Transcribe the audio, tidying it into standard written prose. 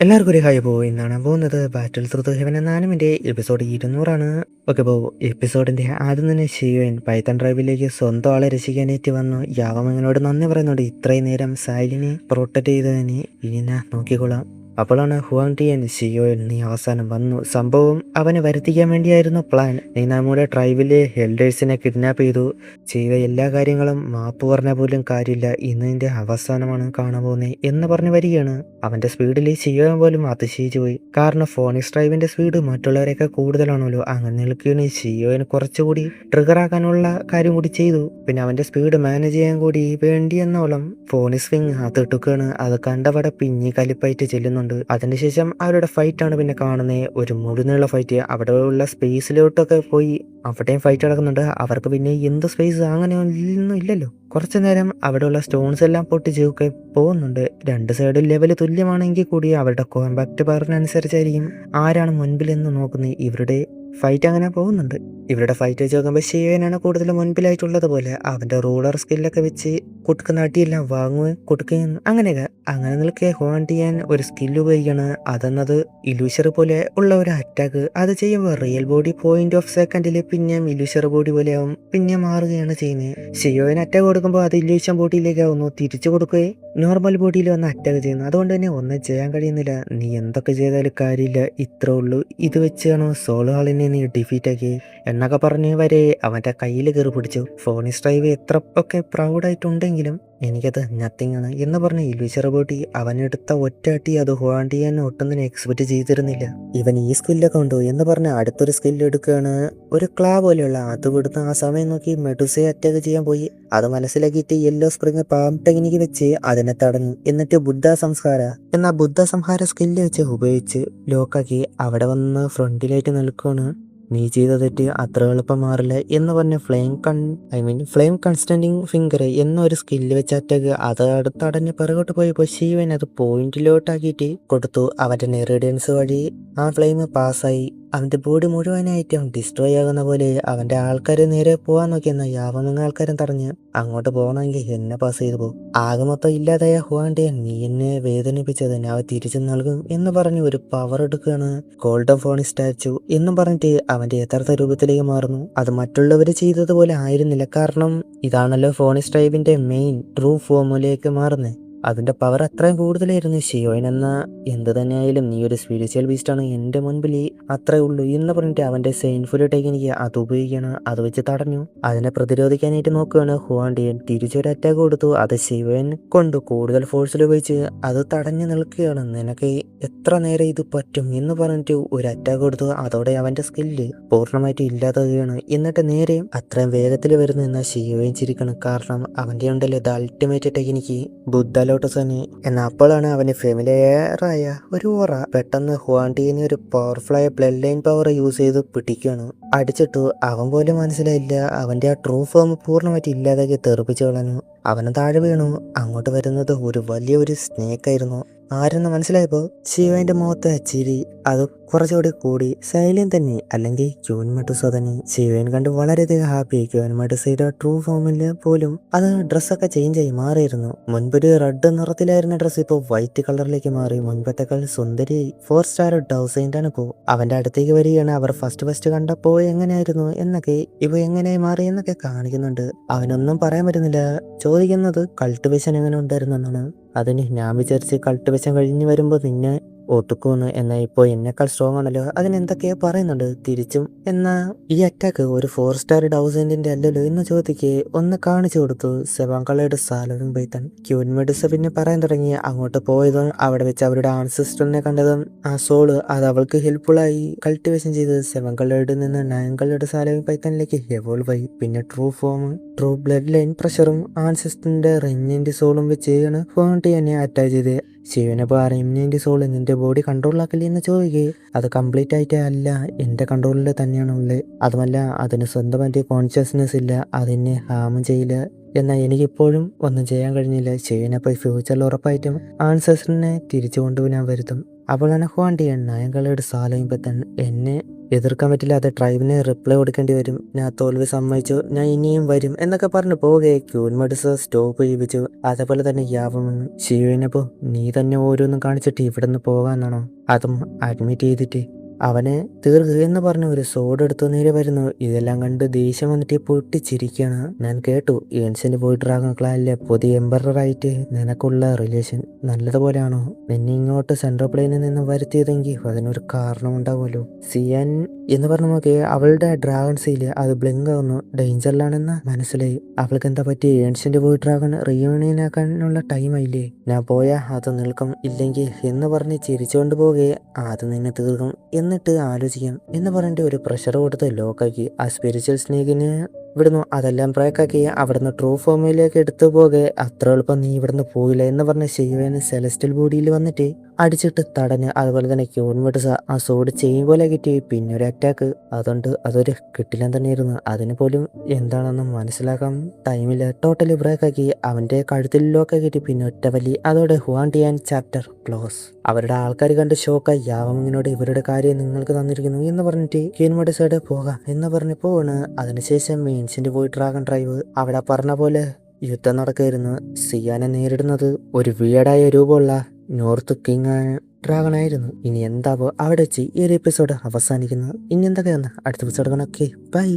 എല്ലാവർക്കും ഒരു ഹായ് പോയി എന്നാണ് പോകുന്നത് ബാറ്റിൽ ത്രൂ ദ ഹെവൻ എന്ന ആനിമിൻ്റെ എപ്പിസോഡ് 200 ഓക്കെ എപ്പിസോഡിൻ്റെ ആദ്യം തന്നെ ഷിയോൻ പൈത്തൺ ഡ്രൈവിലേക്ക് സ്വന്തം ആളെ രക്ഷിക്കാനായിട്ട് വന്നു. യാവമങ്ങനോട് നന്ദി പറയുന്നുണ്ട്, ഇത്രയും നേരം സൈലിനെ പ്രൊട്ടക്ട് ചെയ്തതിന് ഇനി ഞാൻ നോക്കിക്കൊള്ളാം. അപ്പോഴാണ് ഹുവാങ് ടിയൻ ഷിയോൻ നീ അവസാനം വന്നു, സംഭവം അവനെ വരുത്തിക്കാൻ വേണ്ടിയായിരുന്നു പ്ലാൻ. നീ നമ്മുടെ ട്രൈബിലെ ഹെൽഡേഴ്സിനെ കിഡ്നാപ്പ് ചെയ്ത എല്ലാ കാര്യങ്ങളും മാപ്പ് പറഞ്ഞ പോലും കാര്യമില്ല, ഇന്ന് നിന്റെ അവസാനമാണ് കാണാൻ പോകുന്നത് എന്ന് പറഞ്ഞു വരികയാണ്. അവന്റെ സ്പീഡിൽ ഷിയോൻ പോലും അതിശയിച്ചു പോയി. കാരണം ഫോണിക്സ് ട്രൈബിന്റെ സ്പീഡ് മറ്റുള്ളവരെയൊക്കെ കൂടുതലാണല്ലോ. അങ്ങനെ നിൽക്കുകയാണ് ഷിയോന് കുറച്ചുകൂടി ട്രിഗർ ആക്കാനുള്ള കാര്യം കൂടി ചെയ്തു. പിന്നെ അവന്റെ സ്പീഡ് മാനേജ് ചെയ്യാൻ കൂടി വേണ്ടി എന്നോളം ഫോണിക്സ് വിങ് അതിട്ടുകയാണ്. അത് കണ്ടവിടെ പിഞ്ഞി കലിപ്പായിട്ട് ചെല്ലുന്നുണ്ട്. അതിനുശേഷം അവരുടെ ഫൈറ്റ് ആണ് പിന്നെ കാണുന്നത്, ഒരു മുഴുനീള ഫൈറ്റ്. അവിടെയുള്ള സ്പേസിലോട്ടൊക്കെ പോയി അവിടെയും ഫൈറ്റ് നടക്കുന്നുണ്ട്. അവർക്ക് പിന്നെ എന്ത് സ്പേസ് അങ്ങനെ ഒന്നും ഇല്ലല്ലോ. കുറച്ചു നേരം അവിടെയുള്ള സ്റ്റോൺസ് എല്ലാം പൊട്ടിച്ചൊക്കെ പോകുന്നുണ്ട്. രണ്ട് സൈഡും ലെവൽ തുല്യമാണെങ്കിൽ കൂടി അവരുടെ കോമ്പാക്ട് പവറിനനുസരിച്ചായിരിക്കും ആരാണ് മുൻപിലെന്ന് നോക്കുന്നത്. ഇവരുടെ ഫൈറ്റ് അങ്ങനെ പോകുന്നുണ്ട്. ഇവരുടെ ഫൈറ്റ് വെച്ച് നോക്കുമ്പോൾ ഷിയോനാണ് കൂടുതൽ മുൻപിലായിട്ടുള്ളത് പോലെ. അവന്റെ റൂളർ സ്കില്ലൊക്കെ വെച്ച് കൊടുക്കുന്ന അടിയെല്ലാം വാങ്ങുകയും കൊടുക്കുകയും അങ്ങനെയൊക്കെ. അങ്ങനെ നിൽക്കെ ഹോൺ ചെയ്യാൻ ഒരു സ്കില്ല് ഉപയോഗിക്കുകയാണ്. അതെന്നത് ഇലൂഷർ പോലെ ഉള്ള ഒരു അറ്റാക്ക്. അത് ചെയ്യുമ്പോൾ റിയൽ ബോഡി പോയിന്റ് ഓഫ് സെക്കൻഡിൽ പിന്നെയും ഇലൂഷർ ബോഡി പോലെയാവും, പിന്നെ മാറുകയാണ് ചെയ്യുന്നത്. ഷിയോന് അറ്റാക്ക് കൊടുക്കുമ്പോൾ അത് ഇലൂഷൻ ബോഡിയിലേക്കാവുന്നു, തിരിച്ചു കൊടുക്കുകയും നോർമൽ ബോഡിയിൽ വന്ന് അറ്റാക്ക് ചെയ്യുന്നു. അതുകൊണ്ട് തന്നെ ഒന്നും ചെയ്യാൻ കഴിയുന്നില്ല. നീ എന്തൊക്കെ ചെയ്താലും കാര്യമില്ല, ഇത്രേ ഉള്ളൂ. ഇത് വെച്ചാണോ സോളോ ആളിനെ നീ ഡിഫീറ്റ് ആക്കി എന്നൊക്കെ പറഞ്ഞ് വരെ അവന്റെ കയ്യിൽ കയറി പിടിച്ചു. ഫോണിക്സ് ഡ്രൈവ് എത്ര ഒക്കെ പ്രൗഡായിട്ടുണ്ടെങ്കിലും എനിക്കത് നത്തിങ് ആണ് എന്ന് പറഞ്ഞ് ഇലൂഷർ ബോഡി അവനെടുത്ത ഒറ്റ അടി അത് ഹോൺ ചെയ്യാൻ ഒട്ടും തന്നെ എക്സ്പെക്ട് ചെയ്തിരുന്നില്ല. ഇവൻ ഈ സ്കില്ലൊക്കെ ഉണ്ടോ എന്ന് പറഞ്ഞ് അടുത്തൊരു സ്കില്ല് എടുക്കുകയാണ്, ഒരു ക്ലാ പോലെയുള്ള. അത് വിടുന്ന ആ സമയം നോക്കി മെഡുസയെ അറ്റാക്ക് ചെയ്യാൻ പോയി. അത് മനസ്സിലാക്കിയിട്ട് യെല്ലോ സ്പ്രിങ് പാം ടെക്നിക്ക് വെച്ച് അതിനെ തടഞ്ഞു. എന്നിട്ട് ബുദ്ധ സംസ്കാര എന്ന ബുദ്ധ സംഹാര സ്കില്ല് വെച്ച് ഉപയോഗിച്ച് ലോക്കാക്കി അവിടെ വന്ന് ഫ്രണ്ടിലായിട്ട് നിൽക്കുകയാണ്. നീ ചെയ്ത തെറ്റ് അത്ര എളുപ്പം മാറില്ല എന്ന് പറഞ്ഞ് ഫ്ലെയിം കൺസ്റ്റന്റിങ് ഫിംഗർ എന്നൊരു സ്കില്ല് വെച്ച് അറ്റാക്ക് അത് അടുത്തടഞ്ഞ് പിറകോട്ട് പോയപ്പോൾ ശിവൻ അത് പോയിന്റിലോട്ടാക്കിയിട്ട് കൊടുത്തു. അവന്റെ നെറിഡിയൻസ് വഴി ആ ഫ്ലെയിം പാസ്സായി. അവന്റെ ബോഡി മുഴുവനായിട്ടും ഡിസ്ട്രോയ് ആകുന്ന പോലെ. അവന്റെ ആൾക്കാർ നേരെ പോവാൻ നോക്കിയെന്ന യാവമങ്ങ ആൾക്കാരും തടഞ്ഞ് അങ്ങോട്ട് പോകണമെങ്കിൽ എന്നെ പാസ് ചെയ്തു പോകും. ആകെ മൊത്തം ഇല്ലാതായ ഹുവാൻഡെ നീ എന്നെ വേദനിപ്പിച്ചത് ഞാൻ തിരിച്ചു നൽകും എന്ന് പറഞ്ഞ് ഒരു പവർ എടുക്കുകയാണ്. ഗോൾഡൻ ഫോണി സ്റ്റാച്ചു എന്നും പറഞ്ഞിട്ട് അവന്റെ യഥാർത്ഥ രൂപത്തിലേക്ക് മാറുന്നു. അത് മറ്റുള്ളവർ ചെയ്തതുപോലെ ആയിരുന്നില്ല, കാരണം ഇതാണല്ലോ ഫോണിക്സ് ട്രൈബിന്റെ മെയിൻ ട്രൂ ഫോമിലേക്ക് മാറുന്നത്. അതിന്റെ പവർ അത്രയും കൂടുതലായിരുന്നു. ഷിയോൻ എന്ന എന്ത് തന്നെയായാലും നീ ഒരു സ്പിരിച്വൽ ബീസ്റ്റാണ്, എൻ്റെ മുൻപിൽ അത്രേ ഉള്ളൂ എന്ന് പറഞ്ഞിട്ട് അവന്റെ സെയിൻഫുൾ ടെക്നിക്ക് അത് ഉപയോഗിക്കണം. അത് വെച്ച് തടഞ്ഞു. അതിനെ പ്രതിരോധിക്കാനായിട്ട് നോക്കുകയാണ് ഹുവാൻഡിയൻ. തിരിച്ചൊരു അറ്റാക്ക് കൊടുത്തു. അത് ശിവൻ കൊണ്ട് കൂടുതൽ ഫോഴ്സിൽ ഉപയോഗിച്ച് അത് തടഞ്ഞു നിൽക്കുകയാണ്. നിനക്ക് എത്ര നേരം ഇത് പറ്റും എന്ന് പറഞ്ഞിട്ട് ഒരു അറ്റാക്ക് കൊടുത്തു. അതോടെ അവന്റെ സ്കില്ല് പൂർണ്ണമായിട്ട് ഇല്ലാതാവുകയാണ്. എന്നിട്ട് നേരെയും അത്രയും വേഗത്തിൽ വരുന്നു എന്നാൽ ഷിയോൻ ചിരിക്കണം, കാരണം അവന്റെ ഉണ്ടല്ലോ ഇത് അൾട്ടിമേറ്റ് ടെക്നിക്ക് ബുദ്ധ ലോട്ടസ് തന്നെ. എന്നാൽ അപ്പോഴാണ് അവന് ഫെമിലിയറായ ഒരു ഓറ പെട്ടെന്ന് ഹുവാൻഡിയനെ ഒരു പവർഫുൾ ആയ ബ്ലഡ് ലൈൻ പവർ യൂസ് ചെയ്ത് പിടിക്കുകയാണ്. അടിച്ചിട്ടു. അവൻ പോലും മനസ്സിലായില്ല, അവന്റെ ആ ട്രൂ ഫോം പൂർണ്ണമായിട്ട് ഇല്ലാതാക്കി തെറിപ്പിച്ചു കളഞ്ഞു. അവന് താഴെ വീണു. അങ്ങോട്ട് വരുന്നത് ഒരു വലിയൊരു സ്നേക്ക് ആയിരുന്നു. ആരെന്ന് മനസ്സിലായപ്പോൾ ശിവന്റെ മുഖത്ത് ചിരി അത് കുറച്ചുകൂടി കൂടി. സൈലിയൻ തന്നെ, അല്ലെങ്കിൽ ക്യൂൻ മെഡുസ തന്നെ. ശിവൻ കണ്ട് വളരെയധികം ഹാപ്പി. ക്യൂൻ മെഡുസയുടെ ട്രൂ ഫോമിൽ പോലും അത് ഡ്രസ്സൊക്കെ ചേഞ്ച് ആയി മാറിയിരുന്നു. മുൻപൊരു റെഡ് നിറത്തിലായിരുന്ന ഡ്രസ്സ് ഇപ്പോൾ വൈറ്റ് കളറിലേക്ക് മാറി. മുൻപത്തെക്കാൾ സുന്ദരി 4 സ്റ്റാർ ഡൗസൈൻ്റാണ് ഇപ്പോൾ. അവന്റെ അടുത്തേക്ക് വരികയാണ്. അവർ ഫസ്റ്റ് കണ്ടപ്പോൾ എങ്ങനെയായിരുന്നു എന്നൊക്കെ ഇവ എങ്ങനെയായി മാറി എന്നൊക്കെ കാണിക്കുന്നുണ്ട്. അവനൊന്നും പറയാൻ പറ്റുന്നില്ല. ചോദിക്കുന്നത് കൾട്ടിവേഷൻ എങ്ങനെ ഉണ്ടായിരുന്നു എന്നാണ്. അതിന് ഞാൻ വിചാരിച്ച് കൾട്ടിവേഷൻ കഴിഞ്ഞ് വരുമ്പോൾ നിന്നെ ഒതുക്കുമെന്ന്. എന്നാൽ ഇപ്പോൾ എന്നെക്കാൾ സ്ട്രോങ് ആണല്ലോ. അതിനെന്തൊക്കെയോ പറയുന്നുണ്ട് തിരിച്ചും. എന്നാൽ ഈ അറ്റാക്ക് ഒരു 4 സ്റ്റാർ ഡൗസൻഡിന്റെ അല്ലല്ലോ എന്ന് ചോദിക്ക് ഒന്ന് കാണിച്ചു കൊടുത്തു. സെവാങ്കളയുടെ സാലറിങ് പൈത്തൺ. ക്യൂൻ മെഡുസ പിന്നെ പറയാൻ തുടങ്ങി. അങ്ങോട്ട് പോയതും അവിടെ വെച്ച് അവരുടെ ആൻസിസ്റ്ററിനെ കണ്ടതും ആ സോള് അത് അവൾക്ക് ഹെൽപ്ഫുള്ളായി കൾട്ടിവേഷൻ ചെയ്തത് സെവൻകളയുടെ നിന്ന് 9കളുടെ സാലറിങ് പൈത്തണിലേക്ക് എവോൾവ് ആയി. പിന്നെ true form true blood line പ്രഷറും ആൻസിസ്റ്ററിന്റെ റെഞ്ഞിന്റെ സോളും വെച്ചാണ് ഫോണിട്ട് എന്നെ അറ്റാച്ച് ചെയ്ത്. ശിവനപ്പോൾ അറിയുന്നതിൻ്റെ സോൾ നിന്റെ ബോഡി കൺട്രോളാക്കില്ലേ എന്ന് ചോദിക്കുക. അത് കംപ്ലീറ്റ് ആയിട്ട് അല്ല, എൻ്റെ കൺട്രോളിൽ തന്നെയാണ് ഉള്ളത്. അതുമല്ല അതിന് സ്വന്തമായിട്ട് കോൺഷ്യസ്നെസ് ഇല്ല, അതിനെ ഹാം ചെയ്യില്ല. എന്നാൽ എനിക്കിപ്പോഴും ഒന്നും ചെയ്യാൻ കഴിഞ്ഞില്ല. ശിവനപ്പോൾ ഫ്യൂച്ചറിൽ ഉറപ്പായിട്ടും ആൻസേഴ്സിനെ തിരിച്ചു കൊണ്ടുപോയി ഞാൻ വരുത്തും. അപ്പോൾ ഹുവാൻഡിയൻ 9കളുടെ സാലയും പത്തൻ എന്നെ എതിർക്കാൻ പറ്റില്ലാതെ ട്രൈബിന് റിപ്ലൈ കൊടുക്കേണ്ടി വരും. ഞാൻ തോൽവി സമ്മതിച്ചു, ഞാൻ ഇനിയും വരും എന്നൊക്കെ പറഞ്ഞു പോകെ ക്യൂൻമഡ്സ് സ്റ്റോപ്പ് ചെയ്യിപ്പിച്ചു. അതേപോലെ തന്നെ യാവമെന്ന് ഷിയുവിനപ്പോ നീ തന്നെ ഓരോന്നും കാണിച്ചിട്ട് ഇവിടെ നിന്ന് പോകാന്നാണോ, അതും അഡ്മിറ്റ് ചെയ്തിട്ട് അവനെ തീർക്കുക എന്ന് പറഞ്ഞ് ഒരു സോഡ് എടുത്തു നേരെ വരുന്നു. ഇതെല്ലാം കണ്ട് ദേഷ്യം വന്നിട്ട് പൊട്ടിച്ചിരിക്കുകയാണ്. ഞാൻ കേട്ടു ഏൻഷ്യന്റ് പോയി ഡ്രാഗൺ ക്ലാനിലെ പുതിയ എംബറായിട്ട് നിനക്കുള്ള റിലേഷൻ നല്ലതുപോലെയാണോ, നിന്നെ ഇങ്ങോട്ട് സെൻട്രൽ പ്ലെയിനിൽ നിന്ന് വരുത്തിയതെങ്കിൽ അതിനൊരു കാരണം ഉണ്ടാവുമല്ലോ. സിയാൻ എന്ന് പറഞ്ഞു നോക്കി അവളുടെ ഡ്രാഗൺ സീല് അത് ബ്ലിങ്ക് ആവുന്നു. ഡേഞ്ചറിലാണെന്ന് മനസ്സിലായി. അവൾക്ക് എന്താ പറ്റി, ഏൻഷ്യന്റ് പോയി ഡ്രാഗൺ റീയൂണിയൻ ആക്കാനുള്ള ടൈം ആയില്ലേ, ഞാൻ പോയാ അത് നിൽക്കും ഇല്ലെങ്കിൽ എന്ന് പറഞ്ഞ് ചിരിച്ചുകൊണ്ട് പോകെ അത് നിന്നെ തീർക്കും എന്നിട്ട് ആലോചിക്കാം എന്ന് പറഞ്ഞിട്ട് ഒരു പ്രഷർ കൊടുത്ത് ലോക്കാക്കി ആ സ്പിരിച്വൽ സ്നേഹിന് വിടുന്നു. അതെല്ലാം ബ്രേക്കാക്കി അവിടുന്ന് ട്രൂ ഫോമിലേക്ക് എടുത്തു പോകെ അത്ര എളുപ്പം നീ ഇവിടുന്ന് പോയില്ല എന്ന് പറഞ്ഞ് ശിവന് സെലസ്റ്റൽ ബോഡിയിൽ വന്നിട്ട് അടിച്ചിട്ട് തടഞ്ഞ്. അതുപോലെ തന്നെ ക്യൂൺമെഡ്സ് ആ സോഡ് ചെയ്യും പോലെ കിട്ടി. പിന്നെ ഒരു അറ്റാക്ക്, അതുകൊണ്ട് അതൊരു കിട്ടില്ലാൻ തന്നെയായിരുന്നു. അതിന് പോലും എന്താണെന്ന് മനസ്സിലാക്കാൻ ടൈമില്ല. ടോട്ടലി ബ്രേക്കാക്കി അവന്റെ കഴുത്തിൽ ലോക്കാക്കിയിട്ട് പിന്നെ ഒറ്റ വലി. അതോടെ ഹുവാൻഡിയാൻ ചാപ്റ്റർ ക്ലോസ്. അവരുടെ ആൾക്കാർ കണ്ട് ഷോക്കായി. യാവമിനോട് ഇവരുടെ കാര്യം നിങ്ങൾക്ക് തന്നിരിക്കുന്നു എന്ന് പറഞ്ഞിട്ട് ക്യൂൺമെഡ്സോടെ പോകാം എന്ന് പറഞ്ഞ് പോവാണ്. അതിനുശേഷം ഏൻഷ്യന്റ് പോയി ഡ്രാഗൺ ഡ്രൈവ് അവിടെ പറഞ്ഞ പോലെ യുദ്ധം നടക്കുകയായിരുന്നു. സിയാനെ നേരിടുന്നത് ഒരു വിയർഡായ രൂപമുള്ള നോർത്ത് കിങ് ഡ്രാഗൺ ആയിരുന്നു. ഇനി എന്താവോ അവിടെ വെച്ച് ഈ ഒരു എപ്പിസോഡ് അവസാനിക്കുന്നത്. ഇനി എന്തൊക്കെയാണ് അടുത്ത എപ്പിസോഡ് കാണാം. Okay bye.